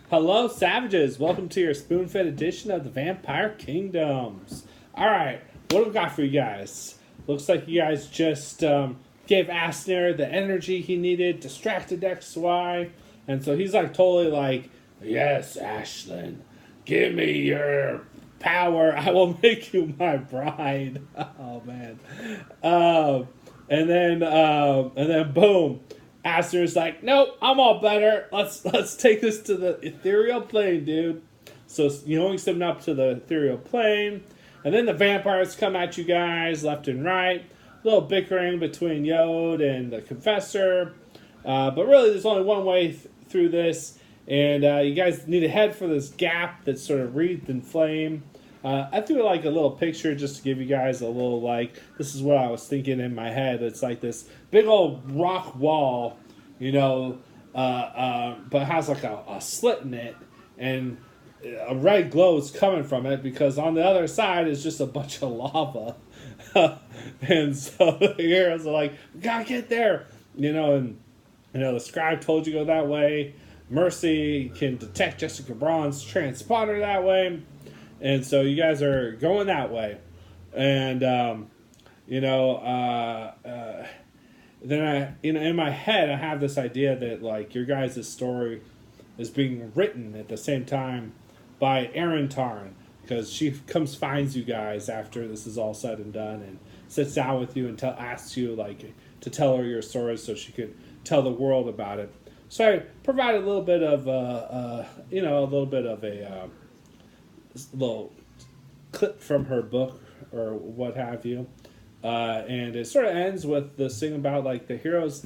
Hello, savages. Welcome to your spoon-fed edition of the Vampire Kingdoms. All right, what do we got for you guys? Looks like you guys just gave Asner the energy he needed, distracted XY, and so he's like totally like, yes, Ashlyn, give me your power. I will make you my bride. Oh man. And then boom. Aster's like, nope, I'm all better. Let's take this to the ethereal plane, dude. So he's them up to the ethereal plane, and then the vampires come at you guys left and right. A little bickering between Yod and the Confessor, but really, there's only one way through this, and you guys need to head for this gap that's sort of wreathed in flame. I threw like a little picture just to give you guys a little this is what I was thinking in my head. It's like this big old rock wall, but has like a slit in it, and a red glow is coming from it because on the other side is just a bunch of lava. And so the heroes are like, we gotta get there, and the scribe told you to go that way. Mercy can detect Jessica Braun's transponder that way. And so you guys are going that way, and then in my head I have this idea that like your guys' story is being written at the same time by Erin Tarn, because she finds you guys after this is all said and done and sits down with you and asks you to tell her your story so she could tell the world about it. So I provide a little bit of a little clip from her book or what have you, and it sort of ends with this thing about the heroes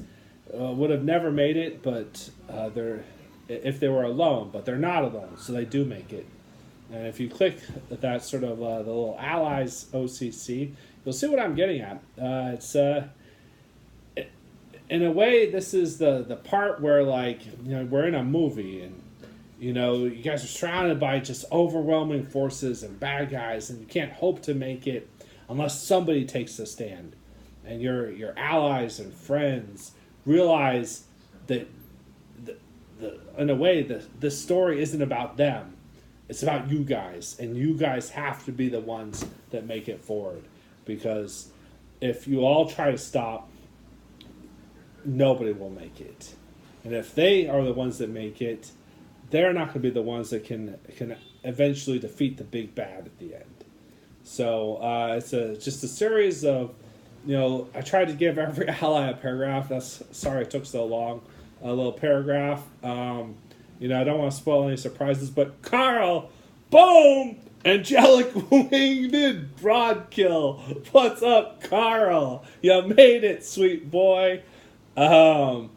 would have never made it, but they're if they were alone, but they're not alone, so they do make it. And if you click that sort of the little allies OCC, you'll see what I'm getting at. It's in a way, this is the part where we're in a movie and you guys are surrounded by just overwhelming forces and bad guys, and you can't hope to make it unless somebody takes a stand. And your allies and friends realize that, in a way, this story isn't about them. It's about you guys, and you guys have to be the ones that make it forward. Because if you all try to stop, nobody will make it. And if they are the ones that make it, they're not going to be the ones that can eventually defeat the big bad at the end. So it's just a series of, I tried to give every ally a paragraph. Sorry it took so long. A little paragraph. I don't want to spoil any surprises, but Carl, boom, angelic winged broadkill. What's up, Carl? You made it, sweet boy. I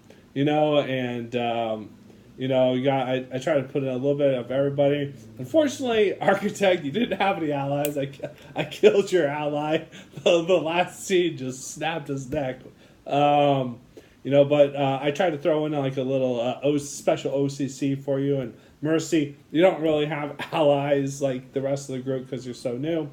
try to put in a little bit of everybody. Unfortunately, Architect, you didn't have any allies. I killed your ally. The last scene just snapped his neck. But I tried to throw in a little special OCC for you. And Mercy, you don't really have allies like the rest of the group because you're so new.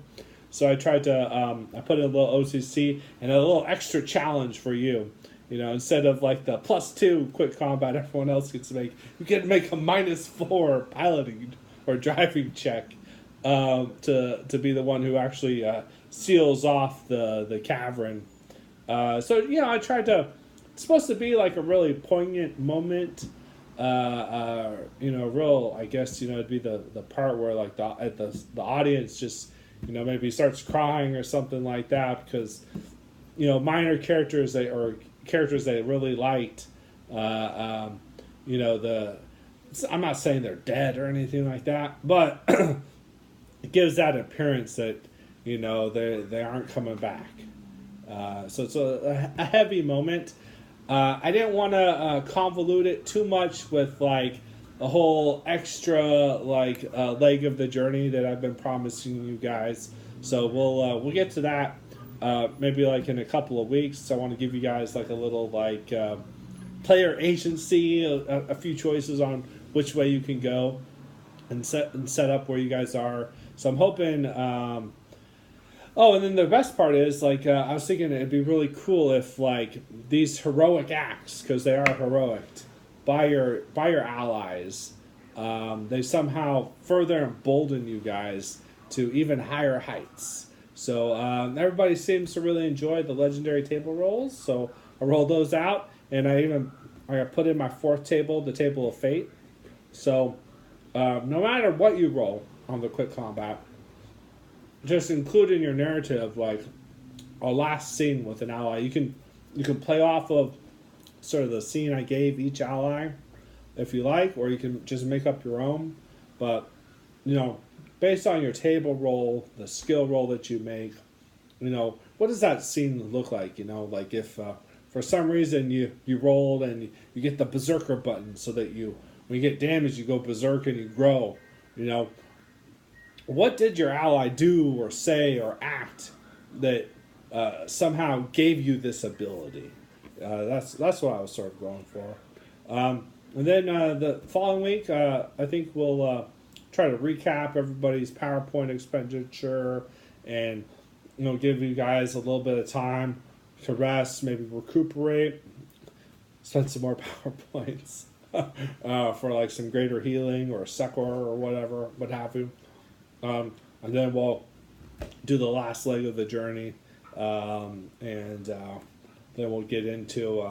So I tried to I put in a little OCC and a little extra challenge for you. Instead of the +2 quick combat everyone else gets to make, you get to make a -4 piloting or driving check to be the one who actually seals off the cavern. I tried to. It's supposed to be a really poignant moment. Real. I guess it'd be the part where the audience just maybe starts crying or something like that because minor characters characters they really liked. I'm not saying they're dead or anything like that, but it gives that appearance that they aren't coming back. So it's a heavy moment. I didn't want to convolute it too much with a whole extra leg of the journey that I've been promising you guys. So we'll get to that. Maybe in a couple of weeks. So I want to give you guys a little player agency, a few choices on which way you can go and set up where you guys are. So I'm hoping. And then the best part is I was thinking it'd be really cool if these heroic acts, because they are heroic, by your allies they somehow further embolden you guys to even higher heights. So everybody seems to really enjoy the legendary table rolls. So I rolled those out, and I put in my fourth table, the table of fate. So no matter what you roll on the quick combat, just include in your narrative like a last scene with an ally. You can play off of sort of the scene I gave each ally if you like, or you can just make up your own. But based on your table roll, the skill roll that you make, what does that scene look like? Like if for some reason you rolled and you get the berserker button, so that when you get damaged you go berserk and you grow. What did your ally do or say or act that somehow gave you this ability? That's what I was sort of going for. And then the following week, I think we'll try to recap everybody's PowerPoint expenditure and give you guys a little bit of time to rest, maybe recuperate, spend some more PowerPoints for like some greater healing or succor or whatever, what have you. And then we'll do the last leg of the journey, and then we'll get into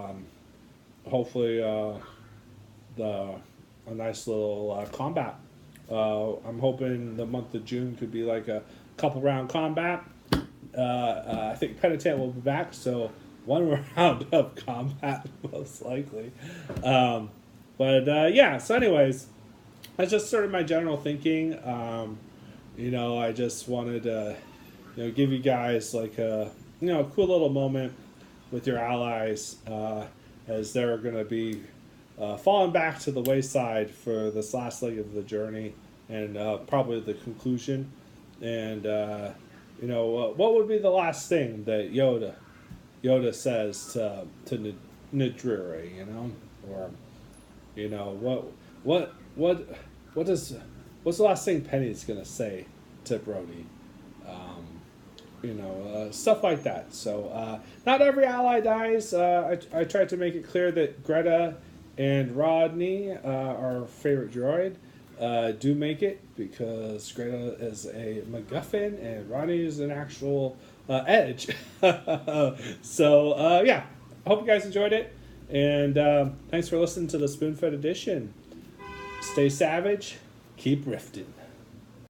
hopefully a nice little combat. I'm hoping the month of June could be like a couple round combat. I think Penitent will be back, so one round of combat most likely. Yeah. So, anyways, that's just sort of my general thinking. I just wanted to, give you guys like a cool little moment with your allies as they're going to be falling back to the wayside for this last leg of the journey and probably the conclusion. And what would be the last thing that Yoda says to Nidriri, or what's the last thing Penny's gonna say to Brody? Stuff like that. So not every ally dies. I tried to make it clear that Greta and Rodney, our favorite droid, do make it, because Greta is a MacGuffin and Rodney is an actual edge. So yeah, I hope you guys enjoyed it, and thanks for listening to the Spoonfed Edition. Stay savage, keep rifting.